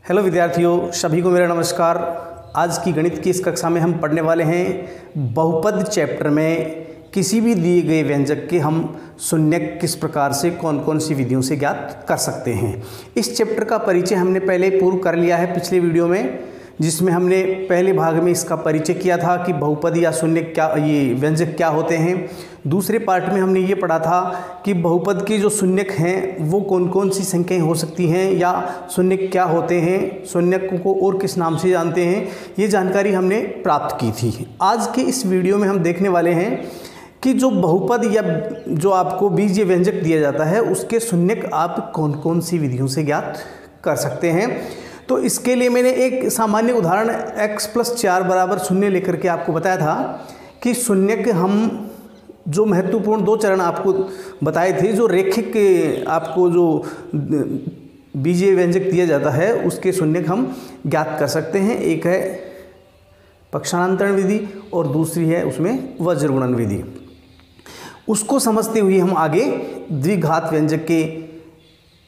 Hello विद्यार्थियों, सभी को मेरा नमस्कार। आज की गणित की इस कक्षा में हम पढ़ने वाले हैं बहुपद चैप्टर में किसी भी दिए गए व्यंजक के हम शून्यक किस प्रकार से कौन कौन सी विधियों से ज्ञात कर सकते हैं। इस चैप्टर का परिचय हमने पहले पूर्व कर लिया है पिछले वीडियो में, जिसमें हमने पहले भाग में इसका परिचय किया था कि बहुपद या शून्यक क्या, ये व्यंजक क्या होते हैं। दूसरे पार्ट में हमने ये पढ़ा था कि बहुपद के जो शून्यक हैं वो कौन कौन सी संख्याएं हो सकती हैं या शून्यक क्या होते हैं, शून्यक को और किस नाम से जानते हैं, ये जानकारी हमने प्राप्त की थी। आज के इस वीडियो में हम देखने वाले हैं कि जो बहुपद या जो आपको बीजीय व्यंजक दिया जाता है उसके शून्यक आप कौन कौन सी विधियों से ज्ञात कर सकते हैं। तो इसके लिए मैंने एक सामान्य उदाहरण x+4 = 0 लेकर के आपको बताया था कि शून्यक हम जो महत्वपूर्ण दो चरण आपको बताए थे, जो रैखिक आपको जो बीजीय व्यंजक दिया जाता है उसके शून्यक हम ज्ञात कर सकते हैं। एक है पक्षांतरण विधि और दूसरी है उसमें वज्रगुणन विधि। उसको समझते हुए हम आगे द्विघात व्यंजक के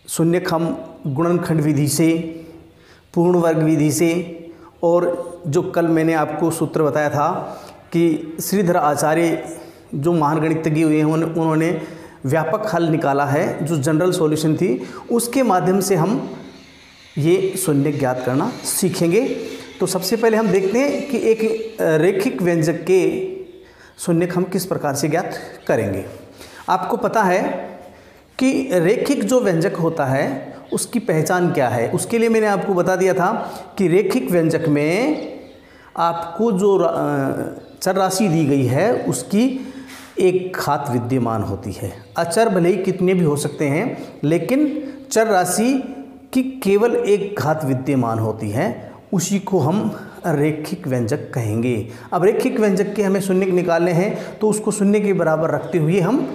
शून्यक हम गुणनखंड विधि से, पूर्ण वर्ग विधि से, और जो कल मैंने आपको सूत्र बताया था कि श्रीधर आचार्य जो महान गणितज्ञ हुए हैं उन्होंने व्यापक हल निकाला है, जो जनरल सॉल्यूशन थी, उसके माध्यम से हम ये शून्यक ज्ञात करना सीखेंगे। तो सबसे पहले हम देखते हैं कि एक रैखिक व्यंजक के शून्यक हम किस प्रकार से ज्ञात करेंगे। आपको पता है कि रैखिक जो व्यंजक होता है उसकी पहचान क्या है। उसके लिए मैंने आपको बता दिया था कि रैखिक व्यंजक में आपको जो चर राशि दी गई है उसकी एक घात विद्यमान होती है। अचर भले ही कितने भी हो सकते हैं, लेकिन चर राशि की केवल एक घात विद्यमान होती है, उसी को हम रैखिक व्यंजक कहेंगे। अब रैखिक व्यंजक के हमें शून्यक निकालने हैं तो उसको शून्य के बराबर रखते हुए हम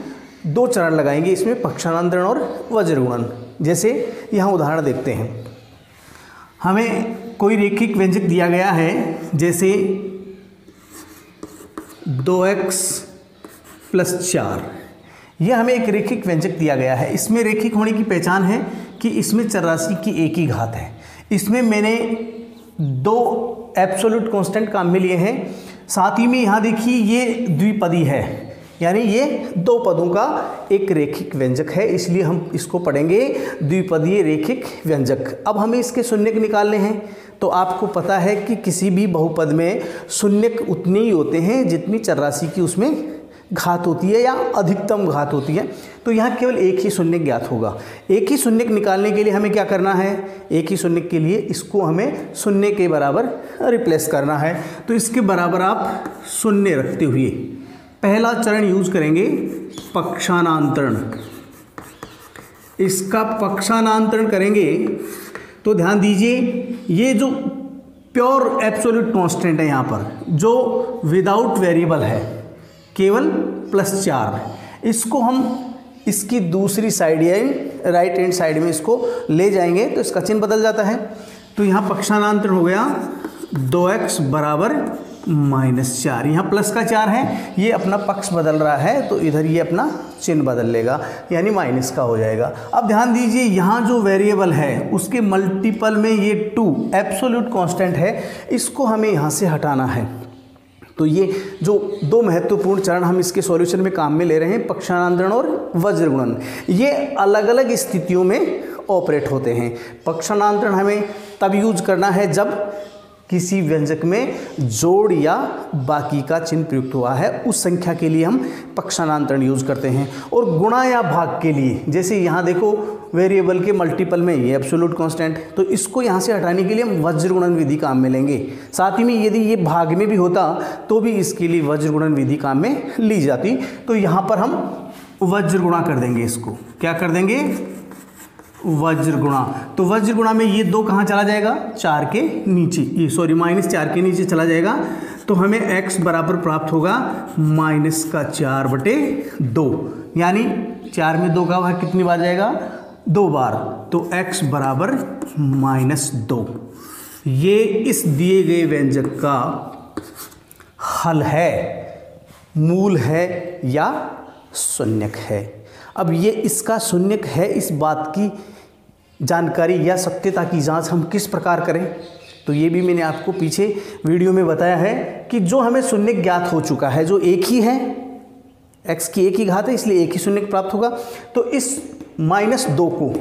दो चरण लगाएंगे, इसमें पक्षांतरण और वज्रगुणन। जैसे यहाँ उदाहरण देखते हैं, हमें कोई रैखिक व्यंजक दिया गया है, जैसे 2x+4, यह हमें एक रैखिक व्यंजक दिया गया है। इसमें रैखिक होने की पहचान है कि इसमें चर राशि की एक ही घात है। इसमें मैंने दो एब्सोल्यूट कांस्टेंट काम में लिए हैं, साथ ही में यहाँ देखिए ये द्विपदी है, यानी ये दो पदों का एक रैखिक व्यंजक है, इसलिए हम इसको पढ़ेंगे द्विपदीय रैखिक व्यंजक। अब हमें इसके शून्यक निकालने हैं। तो आपको पता है कि किसी भी बहुपद में शून्यक उतने ही होते हैं जितनी चर राशि की उसमें घात होती है या अधिकतम घात होती है। तो यहाँ केवल एक ही शून्यक ज्ञात होगा। एक ही शून्यक निकालने के लिए हमें क्या करना है, एक ही शून्यक के लिए इसको हमें शून्य के बराबर रिप्लेस करना है। तो इसके बराबर आप शून्य रखते हुए पहला चरण यूज करेंगे पक्षांतरण। इसका पक्षांतरण करेंगे तो ध्यान दीजिए, ये जो प्योर एब्सोल्यूट कांस्टेंट है यहाँ पर, जो विदाउट वेरिएबल है, केवल +4, इसको हम इसकी दूसरी साइड या राइट हैंड साइड में इसको ले जाएंगे तो इसका चिन्ह बदल जाता है। तो यहाँ पक्षांतरण हो गया 2x = -4, यहाँ प्लस का 4 है, ये अपना पक्ष बदल रहा है तो इधर ये अपना चिन्ह बदल लेगा, यानी माइनस का हो जाएगा। अब ध्यान दीजिए, यहाँ जो वेरिएबल है उसके मल्टीपल में ये 2 एब्सोल्यूट कांस्टेंट है, इसको हमें यहाँ से हटाना है। तो ये जो दो महत्वपूर्ण चरण हम इसके सॉल्यूशन में काम में ले रहे हैं, पक्षांतरण और वज्रगुणन, ये अलग अलग स्थितियों में ऑपरेट होते हैं। पक्षांतरण हमें तब यूज करना है जब किसी व्यंजक में जोड़ या बाकी का चिन्ह प्रयुक्त हुआ है, उस संख्या के लिए हम पक्षांतरण यूज करते हैं। और गुणा या भाग के लिए, जैसे यहाँ देखो वेरिएबल के मल्टीपल में ये एब्सोल्यूट कांस्टेंट, तो इसको यहाँ से हटाने के लिए हम वज्रगुणन विधि काम में लेंगे। साथ ही में यदि ये भाग में भी होता तो भी इसके लिए वज्रगुणन विधि काम में ली जाती। तो यहाँ पर हम वज्रगुणा कर देंगे, इसको क्या कर देंगे, वज्रगुणा। तो वज्रगुणा में ये 2 कहाँ चला जाएगा, 4 के नीचे, ये सॉरी -4 के नीचे चला जाएगा। तो हमें x बराबर प्राप्त होगा -4/2, यानी 4 में 2 का भाग कितनी बार जाएगा, 2 बार। तो x बराबर -2, ये इस दिए गए व्यंजक का हल है, मूल है या शून्यक है। अब ये इसका शून्यक है, इस बात की जानकारी या सत्यता की जांच हम किस प्रकार करें, तो ये भी मैंने आपको पीछे वीडियो में बताया है कि जो हमें शून्य ज्ञात हो चुका है, जो एक ही है, x की एक ही घात है इसलिए एक ही शून्य प्राप्त होगा, तो इस -2 को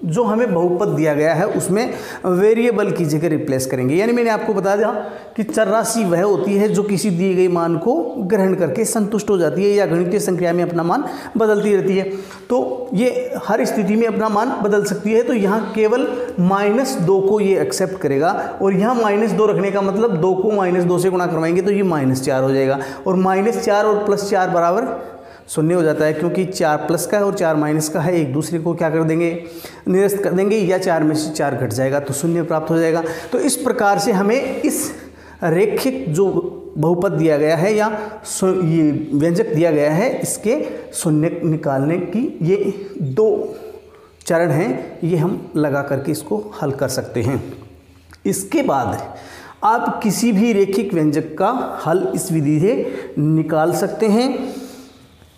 जो हमें बहुपद दिया गया है उसमें वेरिएबल की जगह रिप्लेस करेंगे। यानी मैंने आपको बता दिया कि चर राशि वह होती है जो किसी दिए गए मान को ग्रहण करके संतुष्ट हो जाती है या गणितीय संक्रिया में अपना मान बदलती रहती है, तो ये हर स्थिति में अपना मान बदल सकती है। तो यहाँ केवल -2 को ये एक्सेप्ट करेगा और यहाँ -2 रखने का मतलब 2 को -2 से गुणा करवाएंगे तो ये -4 हो जाएगा, और -4 और +4 बराबर 0 हो जाता है, क्योंकि 4 प्लस का है और 4 माइनस का है, एक दूसरे को क्या कर देंगे, निरस्त कर देंगे, या 4 में से 4 घट जाएगा तो 0 प्राप्त हो जाएगा। तो इस प्रकार से हमें इस रैखिक जो बहुपद दिया गया है या ये व्यंजक दिया गया है इसके शून्य निकालने की ये 2 चरण हैं, ये हम लगा करके इसको हल कर सकते हैं। इसके बाद आप किसी भी रैखिक व्यंजक का हल इस विधि से निकाल सकते हैं।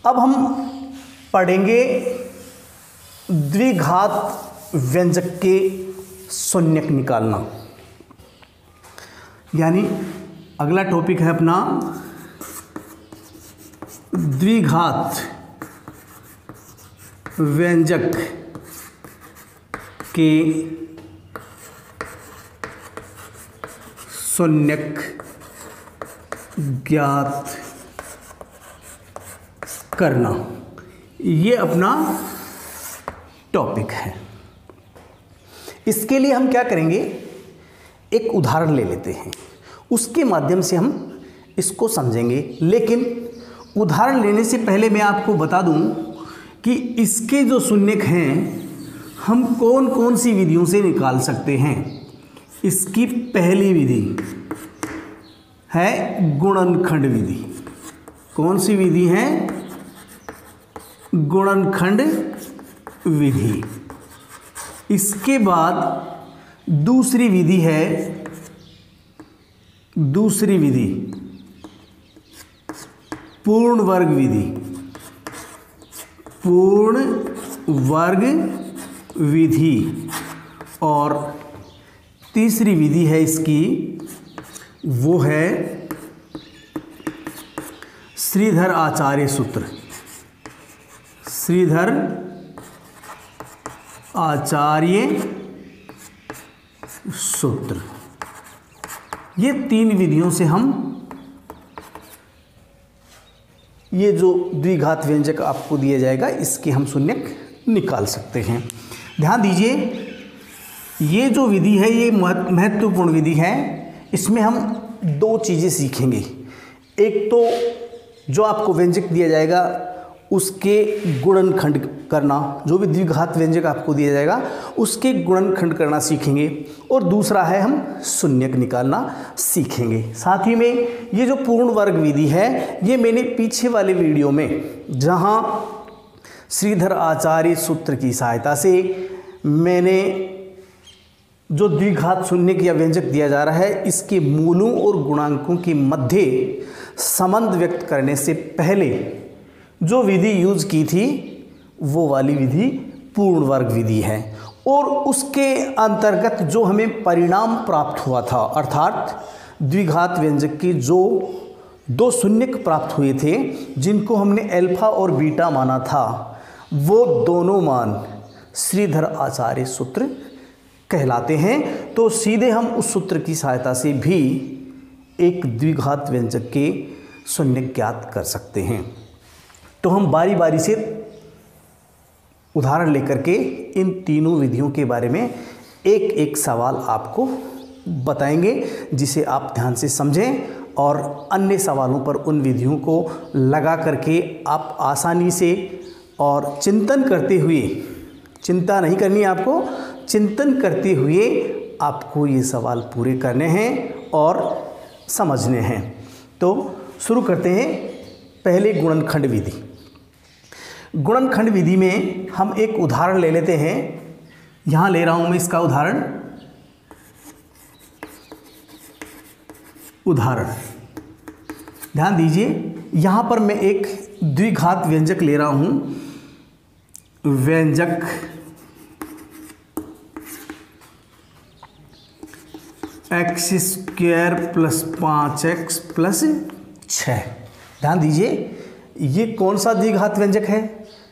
अब हम पढ़ेंगे द्विघात व्यंजक के शून्यक निकालना, यानी अगला टॉपिक है अपना द्विघात व्यंजक के शून्यक ज्ञात करना, ये अपना टॉपिक है। इसके लिए हम क्या करेंगे, एक उदाहरण ले लेते हैं, उसके माध्यम से हम इसको समझेंगे। लेकिन उदाहरण लेने से पहले मैं आपको बता दूं कि इसके जो शून्यक हैं हम कौन कौन सी विधियों से निकाल सकते हैं। इसकी पहली विधि है गुणनखंड विधि। कौन सी विधि है, गुणनखंड विधि। इसके बाद दूसरी विधि है, दूसरी विधि पूर्ण वर्ग विधि। पूर्ण वर्ग विधि। और तीसरी विधि है इसकी, वो है श्रीधर आचार्य सूत्र। श्रीधर आचार्य सूत्र। ये 3 विधियों से हम ये जो द्विघात व्यंजक आपको दिया जाएगा इसके हम शून्यक निकाल सकते हैं। ध्यान दीजिए, ये जो विधि है ये महत्वपूर्ण विधि है। इसमें हम 2 चीज़ें सीखेंगे। एक तो जो आपको व्यंजक दिया जाएगा उसके गुणनखंड करना, जो भी द्विघात व्यंजक आपको दिया जाएगा उसके गुणनखंड करना सीखेंगे, और दूसरा है हम शून्यक निकालना सीखेंगे। साथ ही में ये जो पूर्ण वर्ग विधि है ये मैंने पीछे वाले वीडियो में, जहां श्रीधर आचार्य सूत्र की सहायता से मैंने जो द्विघात शून्यक या व्यंजक दिया जा रहा है इसके मूलों और गुणांकों के मध्य संबंध व्यक्त करने से पहले जो विधि यूज की थी वो वाली विधि पूर्ण वर्ग विधि है। और उसके अंतर्गत जो हमें परिणाम प्राप्त हुआ था, अर्थात द्विघात व्यंजक के जो 2 शून्यक प्राप्त हुए थे जिनको हमने अल्फा और बीटा माना था, वो दोनों मान श्रीधर आचार्य सूत्र कहलाते हैं। तो सीधे हम उस सूत्र की सहायता से भी एक द्विघात व्यंजक के शून्यक ज्ञात कर सकते हैं। तो हम बारी बारी से उदाहरण लेकर के इन तीनों विधियों के बारे में एक एक सवाल आपको बताएंगे, जिसे आप ध्यान से समझें और अन्य सवालों पर उन विधियों को लगा करके आप आसानी से और चिंतन करते हुए, चिंता नहीं करनी आपको, चिंतन करते हुए आपको ये सवाल पूरे करने हैं और समझने हैं। तो शुरू करते हैं पहले गुणनखंड विधि। गुणनखंड विधि में हम एक उदाहरण ले लेते हैं। यहाँ ले रहा हूँ मैं इसका उदाहरण। ध्यान दीजिए, यहाँ पर मैं एक द्विघात व्यंजक ले रहा हूँ। व्यंजक x square plus 5x plus 6। ध्यान दीजिए, ये कौन सा द्विघात व्यंजक है?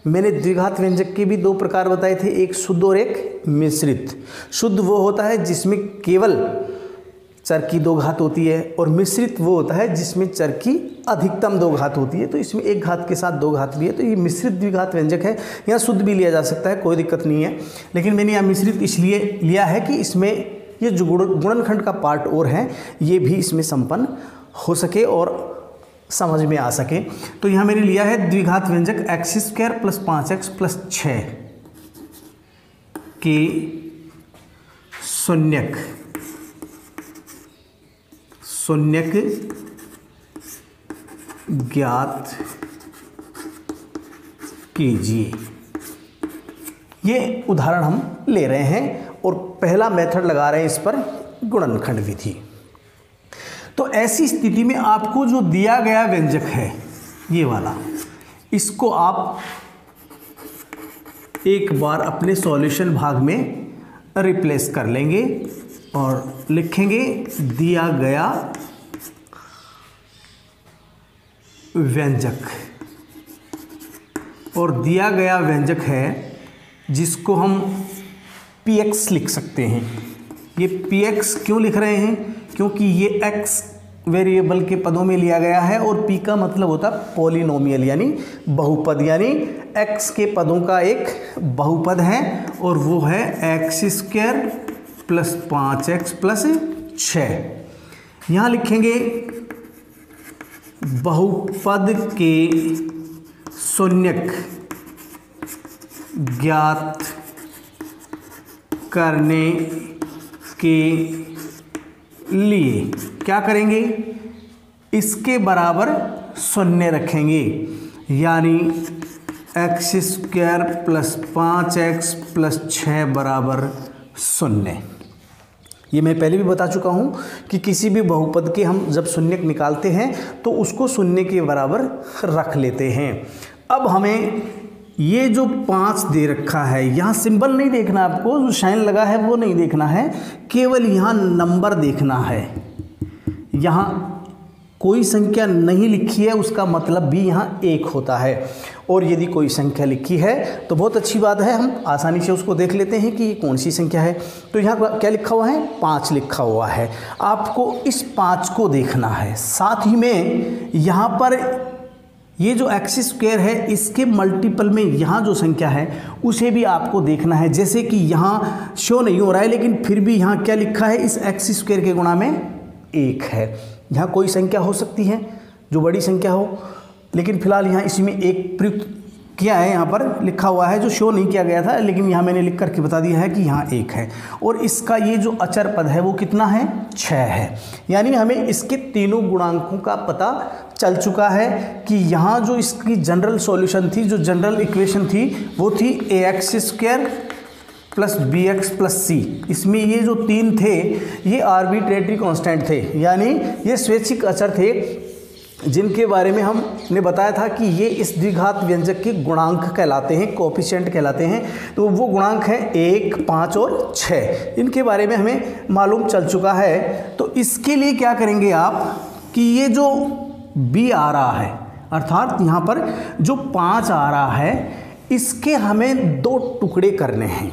मैंने द्विघात व्यंजक के भी दो प्रकार बताए थे, एक शुद्ध और एक मिश्रित। शुद्ध वो होता है जिसमें केवल चर की दो घात होती है, और मिश्रित वो होता है जिसमें चर की अधिकतम दो घात होती है। तो इसमें एक घात के साथ दो घात भी है, तो ये मिश्रित द्विघात व्यंजक है। यहाँ शुद्ध भी लिया जा सकता है, कोई दिक्कत नहीं है, लेकिन मैंने यहाँ मिश्रित इसलिए लिया है कि इसमें ये जो गुणनखंड का पार्ट और है ये भी इसमें संपन्न हो सके और समझ में आ सके। तो यहाँ मैंने लिया है द्विघात व्यंजक x square plus 5x plus 6 के शून्यक ज्ञात कीजिए। ये उदाहरण हम ले रहे हैं और पहला मेथड लगा रहे हैं इस पर, गुणनखंड विधि। तो ऐसी स्थिति में आपको जो दिया गया व्यंजक है ये वाला, इसको आप एक बार अपने सॉल्यूशन भाग में रिप्लेस कर लेंगे और लिखेंगे दिया गया व्यंजक। और दिया गया व्यंजक है जिसको हम px लिख सकते हैं। ये px क्यों लिख रहे हैं? क्योंकि ये x वेरिएबल के पदों में लिया गया है और p का मतलब होता है पॉलिनोमियल यानी बहुपद, यानी x के पदों का एक बहुपद है और वो है x square plus 5x plus 6। यहाँ लिखेंगे बहुपद के शून्यक ज्ञात करने के लिए क्या करेंगे, इसके बराबर शून्य रखेंगे, यानी x square plus 5x plus 6 बराबर शून्य। ये मैं पहले भी बता चुका हूँ कि किसी भी बहुपद के हम जब शून्यक निकालते हैं तो उसको शून्य के बराबर रख लेते हैं। अब हमें ये जो 5 दे रखा है, यहाँ सिंबल नहीं देखना आपको, जो साइन लगा है वो नहीं देखना है, केवल यहाँ नंबर देखना है। यहाँ कोई संख्या नहीं लिखी है उसका मतलब भी यहाँ 1 होता है, और यदि कोई संख्या लिखी है तो बहुत अच्छी बात है, हम आसानी से उसको देख लेते हैं कि ये कौन सी संख्या है। तो यहाँ क्या लिखा हुआ है? 5 लिखा हुआ है। आपको इस 5 को देखना है। साथ ही में यहाँ पर ये जो एक्स स्क्वायर है इसके मल्टीपल में यहाँ जो संख्या है उसे भी आपको देखना है। जैसे कि यहाँ शो नहीं हो रहा है लेकिन फिर भी यहाँ क्या लिखा है, इस एक्स स्क्वायर के गुणा में 1 है। यहाँ कोई संख्या हो सकती है जो बड़ी संख्या हो, लेकिन फिलहाल यहाँ इसी में 1 प्रयुक्त किया है, यहाँ पर लिखा हुआ है जो शो नहीं किया गया था, लेकिन यहाँ मैंने लिख करके बता दिया है कि यहाँ 1 है। और इसका ये जो अचर पद है वो कितना है? 6 है। यानी हमें इसके तीनों गुणांकों का पता चल चुका है कि यहाँ जो इसकी जनरल सॉल्यूशन थी, जो जनरल इक्वेशन थी वो थी ax square plus bx plus c। इसमें ये जो 3 थे ये आर्बिट्रेटरी कांस्टेंट थे, यानी ये स्वैच्छिक अचर थे जिनके बारे में हमने बताया था कि ये इस द्विघात व्यंजक के गुणांक कहलाते हैं, कोएफिशिएंट कहलाते हैं। तो वो गुणांक है 1, 5 और 6, इनके बारे में हमें मालूम चल चुका है। तो इसके लिए क्या करेंगे आप कि ये जो b आ रहा है, अर्थात यहाँ पर जो 5 आ रहा है, इसके हमें 2 टुकड़े करने हैं।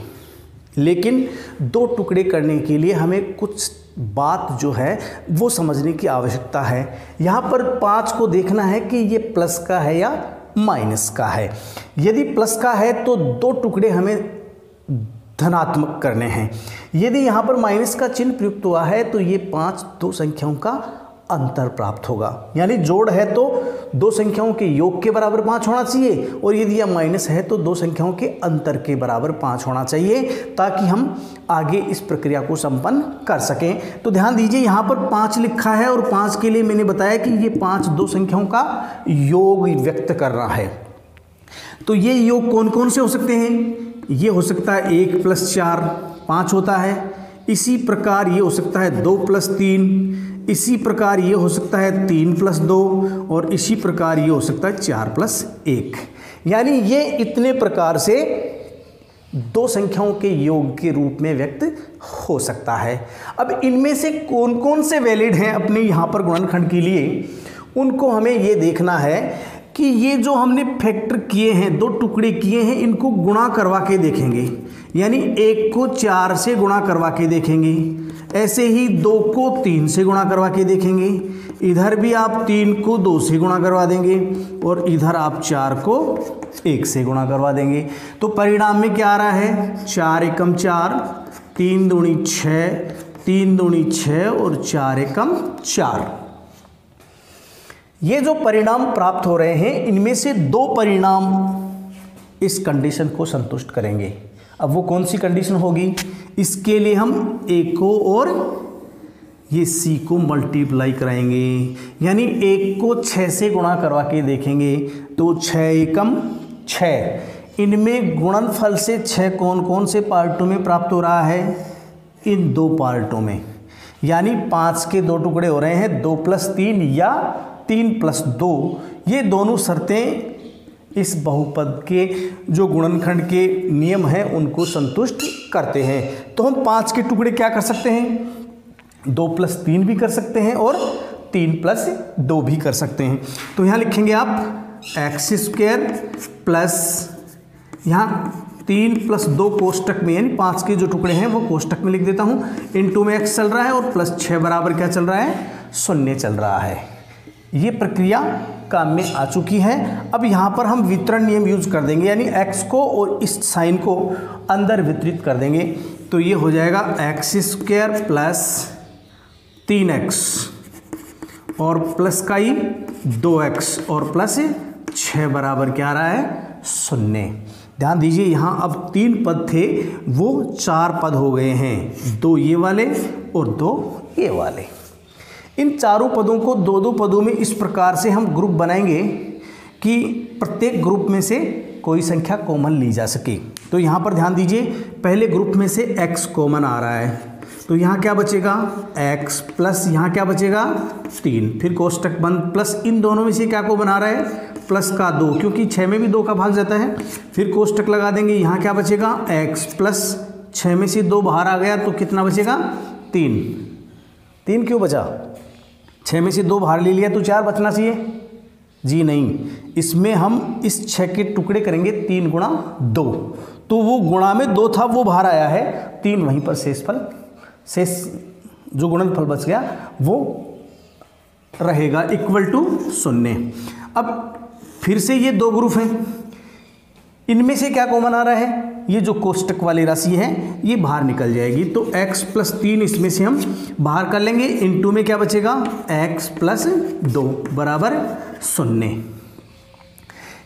लेकिन 2 टुकड़े करने के लिए हमें कुछ बात जो है वो समझने की आवश्यकता है। यहाँ पर 5 को देखना है कि ये प्लस का है या माइनस का है। यदि प्लस का है तो 2 टुकड़े हमें धनात्मक करने हैं। यदि यहाँ पर माइनस का चिन्ह प्रयुक्त हुआ है तो ये 5 2 संख्याओं का अंतर प्राप्त होगा, यानी जोड़ है तो 2 संख्याओं के योग के बराबर 5 होना चाहिए, और यदि यह माइनस है तो 2 संख्याओं के अंतर के बराबर 5 होना चाहिए, ताकि हम आगे इस प्रक्रिया को संपन्न कर सकें। तो ध्यान दीजिए, यहाँ पर 5 लिखा है और 5 के लिए मैंने बताया कि ये 5 2 संख्याओं का योग व्यक्त कर रहा है। तो ये योग कौन कौन से हो सकते हैं? ये हो सकता है 1 + 4 5 होता है, इसी प्रकार ये हो सकता है 2 + 3, इसी प्रकार ये हो सकता है 3 + 2, और इसी प्रकार ये हो सकता है 4 + 1। यानी ये इतने प्रकार से दो संख्याओं के योग के रूप में व्यक्त हो सकता है। अब इनमें से कौन कौन से वैलिड हैं अपने यहाँ पर गुणनखंड के लिए, उनको हमें ये देखना है कि ये जो हमने फैक्टर किए हैं, दो टुकड़े किए हैं, इनको गुणा करवा के देखेंगे। यानी 1 को 4 से गुणा करवा के देखेंगे, ऐसे ही 2 को 3 से गुणा करवा के देखेंगे, इधर भी आप 3 को 2 से गुणा करवा देंगे और इधर आप 4 को 1 से गुणा करवा देंगे। तो परिणाम में क्या आ रहा है, 4 एकम 4, 3 दूनी 6, 3 दूनी 6 और 4 एकम 4। ये जो परिणाम प्राप्त हो रहे हैं, इनमें से दो परिणाम इस कंडीशन को संतुष्ट करेंगे। अब वो कौन सी कंडीशन होगी, इसके लिए हम a को और ये c को मल्टीप्लाई कराएंगे। यानी 1 को 6 से गुणा करवा के देखेंगे तो 6 एकम 6। इनमें गुणनफल से 6 कौन कौन से पार्टों में प्राप्त हो रहा है, इन दो पार्टों में। यानी 5 के दो टुकड़े हो रहे हैं, 2 + 3 या 3 + 2। ये दोनों शर्तें इस बहुपद के जो गुणनखंड के नियम हैं उनको संतुष्ट करते हैं। तो हम 5 के टुकड़े क्या कर सकते हैं, 2 + 3 भी कर सकते हैं और 3 + 2 भी कर सकते हैं। तो यहाँ लिखेंगे आप x² प्लस यहाँ 3 + 2 कोष्टक में, यानी 5 के जो टुकड़े हैं वो कोष्टक में लिख देता हूँ, इनटू में x चल रहा है और +6 बराबर क्या चल रहा है, 0 चल रहा है। ये प्रक्रिया काम में आ चुकी है। अब यहाँ पर हम वितरण नियम यूज कर देंगे, यानी x को और इस साइन को अंदर वितरित कर देंगे। तो ये हो जाएगा x² प्लस 3x और प्लस का ही 2x और प्लस 6 बराबर क्या आ रहा है, 0। ध्यान दीजिए यहाँ अब 3 पद थे वो 4 पद हो गए हैं, 2 ये वाले और 2 ये वाले। इन चारों पदों को 2-2 पदों में इस प्रकार से हम ग्रुप बनाएंगे कि प्रत्येक ग्रुप में से कोई संख्या कॉमन ली जा सके। तो यहाँ पर ध्यान दीजिए, पहले ग्रुप में से x कॉमन आ रहा है, तो यहाँ क्या बचेगा x प्लस यहाँ क्या बचेगा 3, फिर कोष्टक बंद, प्लस इन दोनों में से क्या कॉमन आ रहा है, प्लस का 2, क्योंकि 6 में भी 2 का भाग जाता है। फिर कोष्टक लगा देंगे, यहाँ क्या बचेगा x प्लस 6 में से 2 बाहर आ गया तो कितना बचेगा 3। 3 क्यों बचा, 6 में से 2 बाहर ले लिया तो 4 बचना चाहिए, जी नहीं, इसमें हम इस 6 के टुकड़े करेंगे 3 गुणा 2, तो वो गुणा में 2 था वो बाहर आया है, 3 वहीं पर शेष जो गुणनफल बच गया वो रहेगा इक्वल टू 0। अब फिर से ये 2 ग्रुप हैं, इनमें से क्या कॉमन आ रहा है, ये जो कोष्टक वाली राशि है ये बाहर निकल जाएगी, तो x + 3 इसमें से हम बाहर कर लेंगे, इनटू में क्या बचेगा x + 2 बराबर 0।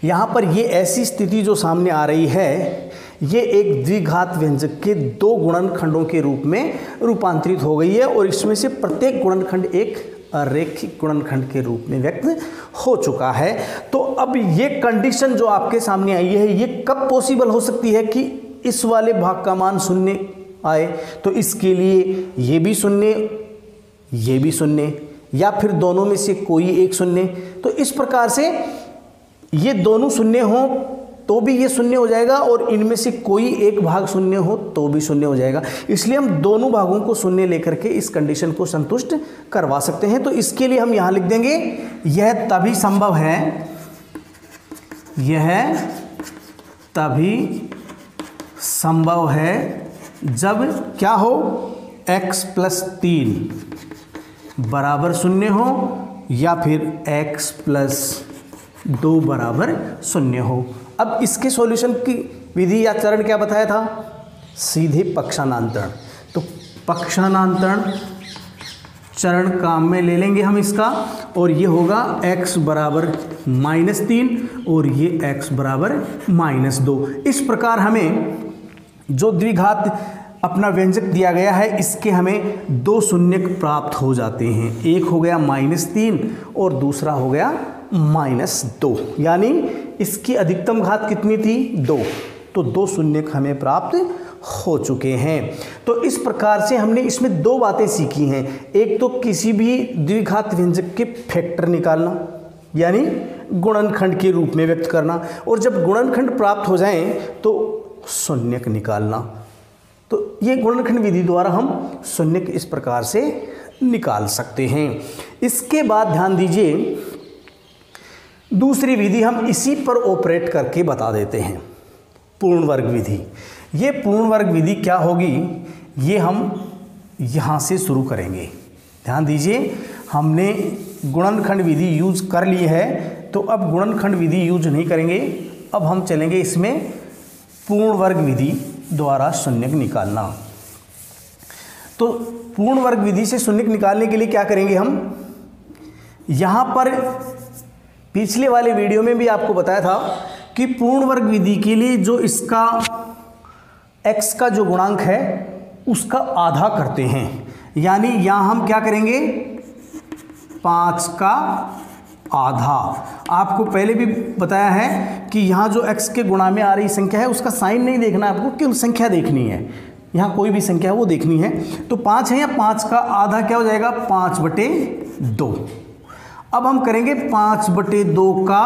यहाँ पर ये ऐसी स्थिति जो सामने आ रही है, ये एक द्विघात व्यंजक के 2 गुणनखंडों के रूप में रूपांतरित हो गई है और इसमें से प्रत्येक गुणनखंड एक अरेखिक गुणनखंड के रूप में व्यक्त हो चुका है। तो अब ये कंडीशन जो आपके सामने आई है, ये कब पॉसिबल हो सकती है कि इस वाले भाग का मान 0 आए, तो इसके लिए ये भी 0, ये भी 0, या फिर दोनों में से कोई एक 0। तो इस प्रकार से ये दोनों 0 हो तो भी ये 0 हो जाएगा और इनमें से कोई एक भाग 0 हो तो भी 0 हो जाएगा। इसलिए हम दोनों भागों को 0 लेकर के इस कंडीशन को संतुष्ट करवा सकते हैं। तो इसके लिए हम यहाँ लिख देंगे, यह तभी संभव है, यह तभी संभव है जब क्या हो, x + 3 बराबर 0 हो या फिर x + 2 बराबर 0 हो। अब इसके सॉल्यूशन की विधि या चरण क्या बताया था, सीधे पक्षांतरण। तो पक्षांतरण चरण काम में ले लेंगे हम इसका, और ये होगा x बराबर -3 और ये x बराबर -2। इस प्रकार हमें जो द्विघात अपना व्यंजक दिया गया है, इसके हमें 2 शून्यक प्राप्त हो जाते हैं। एक हो गया -3 और दूसरा हो गया -2, यानी इसकी अधिकतम घात कितनी थी, 2, तो 2 शून्यक हमें प्राप्त हो चुके हैं। तो इस प्रकार से हमने इसमें 2 बातें सीखी हैं। एक तो किसी भी द्विघात व्यंजक के फैक्टर निकालना, यानी गुणनखंड के रूप में व्यक्त करना, और जब गुणनखंड प्राप्त हो जाएं तो शून्यक निकालना। तो ये गुणनखंड विधि द्वारा हम शून्यक इस प्रकार से निकाल सकते हैं। इसके बाद ध्यान दीजिए, दूसरी विधि हम इसी पर ऑपरेट करके बता देते हैं, पूर्ण वर्ग विधि। ये पूर्ण वर्ग विधि क्या होगी, ये हम यहाँ से शुरू करेंगे। ध्यान दीजिए, हमने गुणनखंड विधि यूज कर ली है, तो अब गुणनखंड विधि यूज नहीं करेंगे। अब हम चलेंगे इसमें पूर्ण वर्ग विधि द्वारा शून्यक निकालना। तो पूर्ण वर्ग विधि से शून्यक निकालने के लिए क्या करेंगे हम, यहाँ पर पिछले वाले वीडियो में भी आपको बताया था कि पूर्ण वर्ग विधि के लिए जो इसका x का जो गुणांक है उसका आधा करते हैं। यानी यहाँ हम क्या करेंगे, 5 का आधा। आपको पहले भी बताया है कि यहाँ जो x के गुणा में आ रही संख्या है उसका साइन नहीं देखना है आपको, केवल संख्या देखनी है। यहाँ कोई भी संख्या है वो देखनी है। तो 5 है, या 5 का आधा क्या हो जाएगा, 5/2। अब हम करेंगे 5/2 का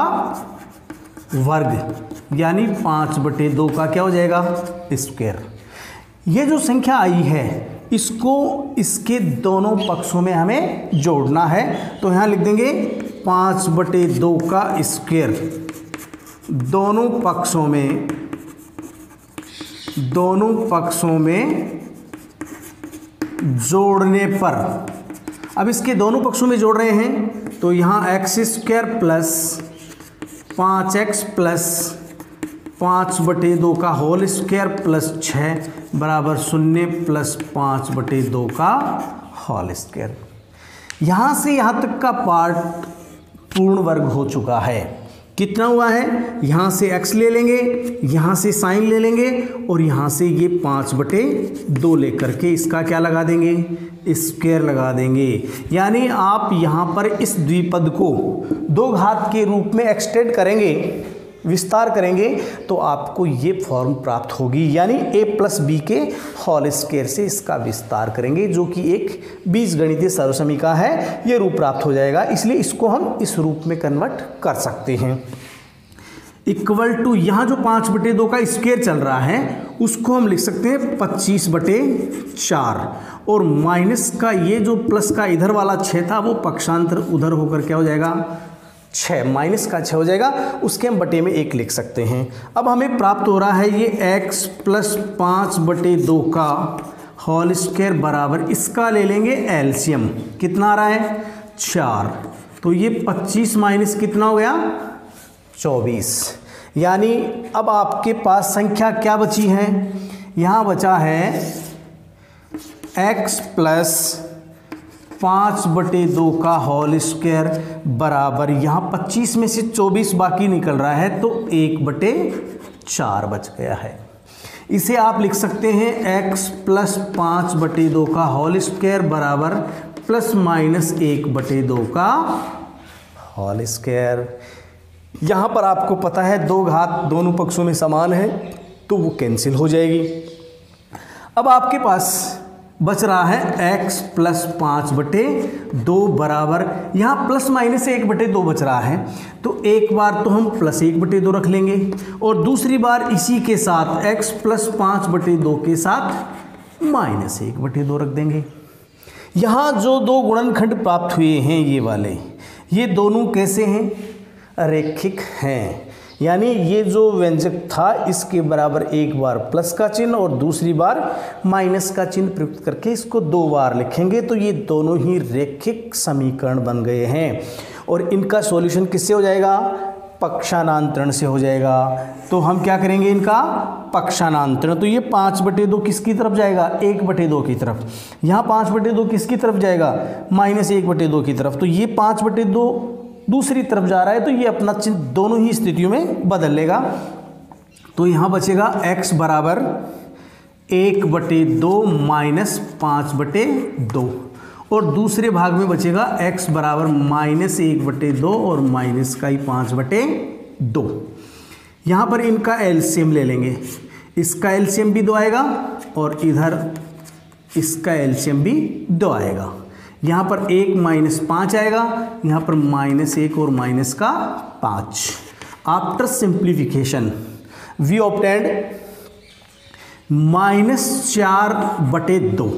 वर्ग, यानी 5/2 का क्या हो जाएगा, स्क्वायर। ये जो संख्या आई है इसको इसके दोनों पक्षों में हमें जोड़ना है। तो यहाँ लिख देंगे 5/2 का स्क्वायर, दोनों पक्षों में जोड़ने पर। अब इसके दोनों पक्षों में जोड़ रहे हैं तो यहाँ x² प्लस 5x प्लस 5/2 का होल स्क्वायर प्लस 6 बराबर 0 प्लस 5/2 का होल स्क्वायर। यहाँ से यहाँ तक का पार्ट पूर्ण वर्ग हो चुका है। कितना हुआ है, यहाँ से x ले लेंगे, यहाँ से साइन ले लेंगे और यहाँ से ये 5/2 लेकर के इसका क्या लगा देंगे, स्क्वायर लगा देंगे। यानी आप यहाँ पर इस द्विपद को 2 घात के रूप में एक्सटेंड करेंगे, विस्तार करेंगे, तो आपको ये फॉर्म प्राप्त होगी। यानी a + b के होल स्क्वायर से इसका विस्तार करेंगे, जो कि एक बीजगणितीय सर्वसमीका है। ये रूप प्राप्त हो जाएगा, इसलिए इसको हम इस रूप में कन्वर्ट कर सकते हैं। इक्वल टू यहाँ जो 5/2 का स्क्वायर चल रहा है उसको हम लिख सकते हैं 25/4, और माइनस का ये जो प्लस का इधर वाला 6 था वो पक्षांतर उधर होकर क्या हो जाएगा, 6, माइनस का 6 हो जाएगा। उसके हम बटे में 1 लिख सकते हैं। अब हमें प्राप्त हो रहा है ये x + 5/2 का होल स्क्वायर बराबर, इसका ले लेंगे एलसीएम। कितना आ रहा है, 4। तो ये 25 माइनस कितना हो गया, 24। यानी अब आपके पास संख्या क्या बची है, यहाँ बचा है x + 5/2 का होल स्क्वायर बराबर, यहाँ 25 में से 24 बाकी निकल रहा है तो 1/4 बच गया है। इसे आप लिख सकते हैं x + 5/2 का होल स्क्वायर बराबर ± 1/2 का होल स्क्वायर। यहाँ पर आपको पता है 2 घात दोनों पक्षों में समान है तो वो कैंसिल हो जाएगी। अब आपके पास बच रहा है x + 5/2 बराबर, यहाँ ± 1/2 बच रहा है, तो एक बार तो हम +1/2 रख लेंगे और दूसरी बार इसी के साथ x + 5/2 के साथ -1/2 रख देंगे। यहाँ जो 2 गुणनखंड प्राप्त हुए हैं ये वाले, ये दोनों कैसे हैं, रैखिक हैं। यानी ये जो व्यंजक था इसके बराबर एक बार प्लस का चिन्ह और दूसरी बार माइनस का चिन्ह प्रयुक्त करके इसको 2 बार लिखेंगे तो ये दोनों ही रैखिक समीकरण बन गए हैं। और इनका सॉल्यूशन किससे हो जाएगा, पक्षानांतरण से हो जाएगा। तो हम क्या करेंगे, इनका पक्षानांतरण। तो ये 5/2 किसकी तरफ जाएगा, 1/2 की तरफ। यहाँ 5/2 किसकी तरफ जाएगा, -1/2 की तरफ। तो ये 5/2 दूसरी तरफ जा रहा है तो ये अपना चिन्ह दोनों ही स्थितियों में बदल लेगा। तो यहाँ बचेगा x बराबर 1/2 -5/2 और दूसरे भाग में बचेगा x बराबर -1/2 और माइनस का ही 5/2। यहाँ पर इनका एलसीएम ले लेंगे, इसका एलसीएम भी 2 आएगा और इधर इसका एलसीएम भी 2 आएगा। यहाँ पर 1 - 5 आएगा, यहाँ पर -1 और माइनस का 5। आफ्टर सिंप्लीफिकेशन वी ऑब्टेन्ड -4/2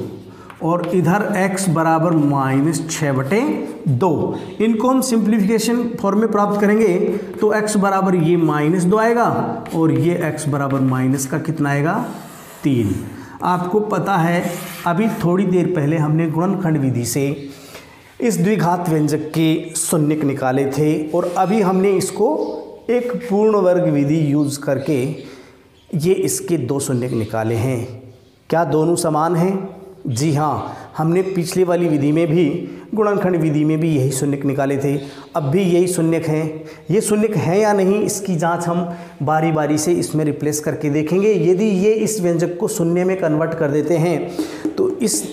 और इधर x बराबर -6/2। इनको हम सिंप्लीफिकेशन फॉर्म में प्राप्त करेंगे तो x बराबर ये -2 आएगा और ये x बराबर माइनस का कितना आएगा 3। आपको पता है अभी थोड़ी देर पहले हमने गुणनखंड विधि से इस द्विघात व्यंजक के शून्यक निकाले थे और अभी हमने इसको एक पूर्ण वर्ग विधि यूज़ करके ये इसके 2 शून्यक निकाले हैं। क्या दोनों समान हैं? जी हाँ, हमने पिछली वाली विधि में भी गुणनखंड विधि में भी यही शून्यक निकाले थे, अब भी यही शून्यक हैं। ये शून्यक हैं या नहीं इसकी जांच हम बारी बारी से इसमें रिप्लेस करके देखेंगे। यदि ये इस व्यंजक को शून्य में कन्वर्ट कर देते हैं तो इस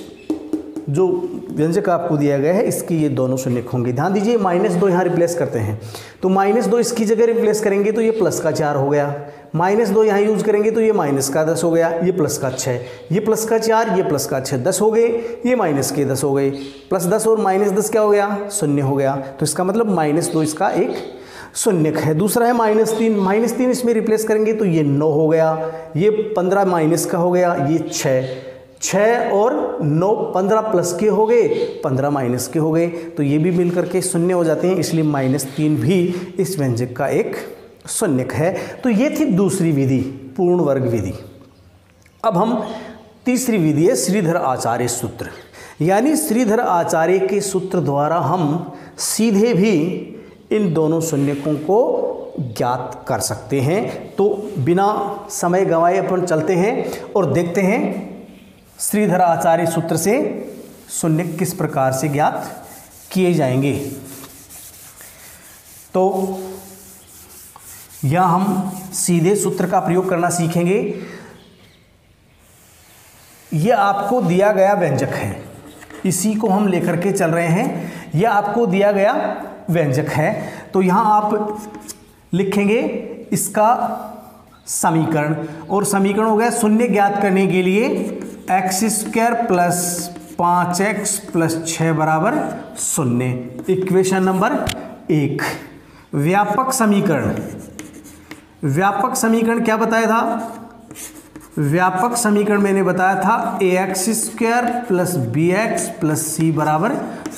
जो व्यंजक आपको दिया गया है इसकी ये दोनों शून्यक होंगे। ध्यान दीजिए -2 यहाँ रिप्लेस करते हैं तो -2 इसकी जगह रिप्लेस करेंगे तो ये +4 हो गया, -2 यहाँ यूज़ करेंगे तो ये -10 हो गया, ये +6, ये +4, ये +6 10 हो गए, ये -10 हो गए, +10 और -10 क्या हो गया 0 हो गया। तो इसका मतलब -2 इसका एक शून्यक है। दूसरा है -3 इसमें रिप्लेस करेंगे तो ये 9 हो गया, ये 15 माइनस का हो गया, ये 6 और 9 15 प्लस के हो गए, 15 माइनस के हो गए, तो ये भी मिल करके 0 हो जाते हैं, इसलिए -3 भी इस व्यंजक का एक शून्यक है। तो ये थी दूसरी विधि, पूर्ण वर्ग विधि। अब हम तीसरी विधि है श्रीधर आचार्य सूत्र, यानी श्रीधर आचार्य के सूत्र द्वारा हम सीधे भी इन दोनों शून्यकों को ज्ञात कर सकते हैं। तो बिना समय गंवाए अपन चलते हैं और देखते हैं श्रीधर आचार्य सूत्र से शून्यक किस प्रकार से ज्ञात किए जाएंगे। तो यह हम सीधे सूत्र का प्रयोग करना सीखेंगे। यह आपको दिया गया व्यंजक है, इसी को हम लेकर के चल रहे हैं। यह आपको दिया गया व्यंजक है तो यहाँ आप लिखेंगे इसका समीकरण, और समीकरण हो गया शून्य ज्ञात करने के लिए x² + 5x + 6 बराबर 0। Equation number 1। व्यापक समीकरण क्या बताया था? व्यापक समीकरण मैंने बताया था ax² + bx + c बराबर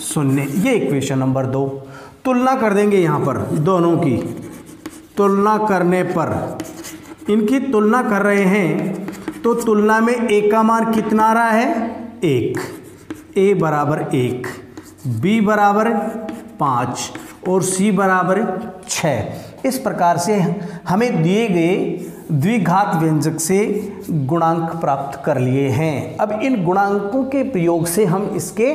0। ये इक्वेशन नंबर 2। तुलना कर देंगे यहाँ पर, दोनों की तुलना करने पर, इनकी तुलना कर रहे हैं तो तुलना में a का मान कितना आ रहा है 1, a बराबर 1, b बराबर 5 और c बराबर 6। इस प्रकार से हमें दिए गए द्विघात व्यंजक से गुणांक प्राप्त कर लिए हैं। अब इन गुणांकों के प्रयोग से हम इसके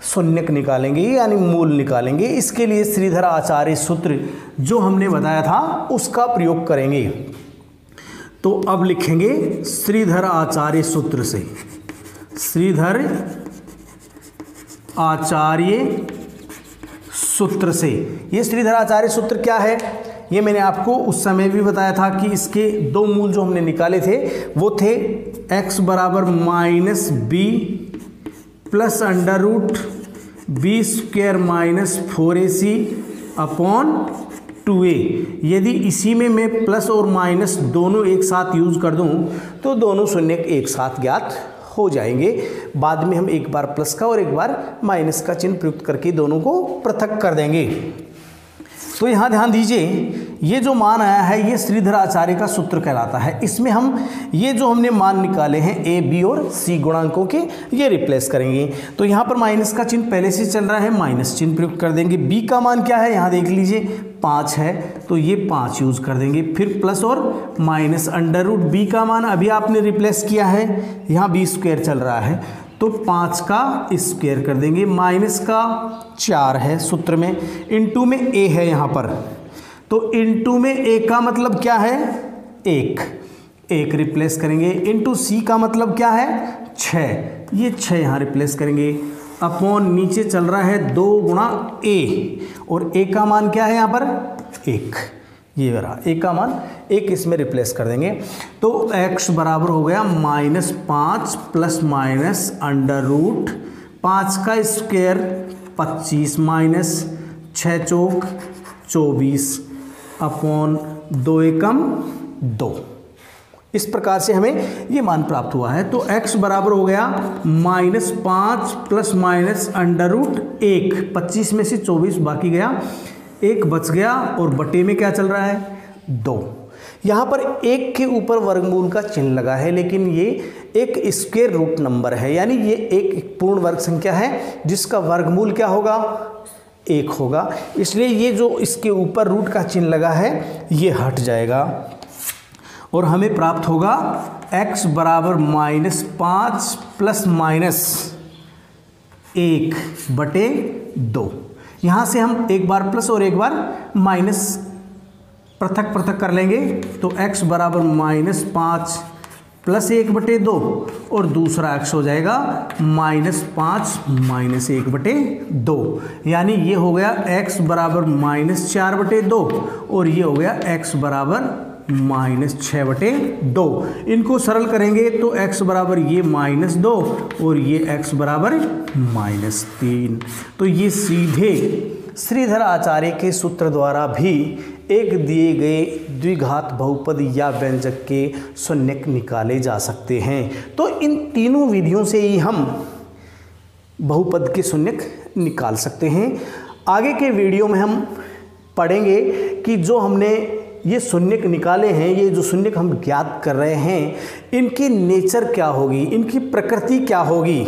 शून्यक निकालेंगे यानी मूल निकालेंगे। इसके लिए श्रीधर आचार्य सूत्र जो हमने बताया था उसका प्रयोग करेंगे। तो अब लिखेंगे श्रीधर आचार्य सूत्र से, श्रीधर आचार्य सूत्र से। ये श्रीधर आचार्य सूत्र क्या है ये मैंने आपको उस समय भी बताया था कि इसके 2 मूल जो हमने निकाले थे वो थे x बराबर -b plus √b² - 4ac upon 2a। यदि इसी में मैं प्लस और माइनस दोनों एक साथ यूज़ कर दूं तो दोनों शून्यक एक साथ ज्ञात हो जाएंगे। बाद में हम एक बार प्लस का और एक बार माइनस का चिन्ह प्रयुक्त करके दोनों को पृथक कर देंगे। तो यहाँ ध्यान दीजिए, ये जो मान आया है ये श्रीधर आचार्य का सूत्र कहलाता है। इसमें हम ये जो हमने मान निकाले हैं a, b और c गुणांकों के, ये रिप्लेस करेंगे। तो यहाँ पर माइनस का चिन्ह पहले से चल रहा है, माइनस चिन्ह प्रयुक्त कर देंगे। b का मान क्या है यहाँ देख लीजिए 5 है तो ये 5 यूज़ कर देंगे। फिर प्लस और माइनस √b का मान अभी आपने रिप्लेस किया है, यहाँ b² चल रहा है तो 5 का स्क्वायर कर देंगे। माइनस का 4 है सूत्र में, इनटू में a है यहाँ पर, तो इनटू में a का मतलब क्या है 1 रिप्लेस करेंगे। इनटू c का मतलब क्या है 6, ये 6 यहाँ रिप्लेस करेंगे। अपॉन नीचे चल रहा है 2 गुणा a और a का मान क्या है यहाँ पर 1, ये रहा a का मान 1, इसमें रिप्लेस कर देंगे। तो x बराबर हो गया -5 प्लस माइनस √5 का स्क्वायर 25 माइनस 6 चौक 24 अपॉन 2 एकम 2। इस प्रकार से हमें ये मान प्राप्त हुआ है। तो x बराबर हो गया -5 प्लस माइनस √1, 25 में से 24 बाकी गया, 1 बच गया और बटे में क्या चल रहा है 2। यहाँ पर 1 के ऊपर वर्गमूल का चिन्ह लगा है, लेकिन ये एक स्क्वायर रूट नंबर है, यानी ये एक पूर्ण वर्ग संख्या है जिसका वर्गमूल क्या होगा 1 होगा, इसलिए ये जो इसके ऊपर रूट का चिन्ह लगा है ये हट जाएगा और हमें प्राप्त होगा x बराबर -5 प्लस माइनस 1 बटे 2। यहाँ से हम एक बार प्लस और एक बार माइनस पृथक पृथक कर लेंगे, तो x बराबर -5 प्लस 1 बटे 2 और दूसरा x हो जाएगा -5 माइनस 1 बटे 2, यानी ये हो गया x बराबर -4 बटे 2 और ये हो गया x बराबर -6 बटे 2। इनको सरल करेंगे तो x बराबर ये -2 और ये x बराबर -3। तो ये सीधे श्रीधर आचार्य के सूत्र द्वारा भी एक दिए गए द्विघात बहुपद या व्यंजक के शून्यक निकाले जा सकते हैं। तो इन तीनों विधियों से ही हम बहुपद के शून्यक निकाल सकते हैं। आगे के वीडियो में हम पढ़ेंगे कि जो हमने ये शून्यक निकाले हैं, ये जो शून्यक हम ज्ञात कर रहे हैं, इनकी नेचर क्या होगी, इनकी प्रकृति क्या होगी।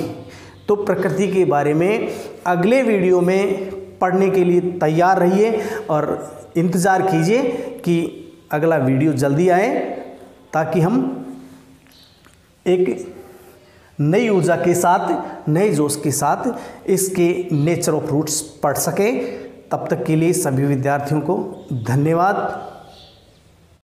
तो प्रकृति के बारे में अगले वीडियो में पढ़ने के लिए तैयार रहिए और इंतज़ार कीजिए कि अगला वीडियो जल्दी आए, ताकि हम एक नई ऊर्जा के साथ, नए जोश के साथ इसके नेचर ऑफ रूट्स पढ़ सकें। तब तक के लिए सभी विद्यार्थियों को धन्यवाद।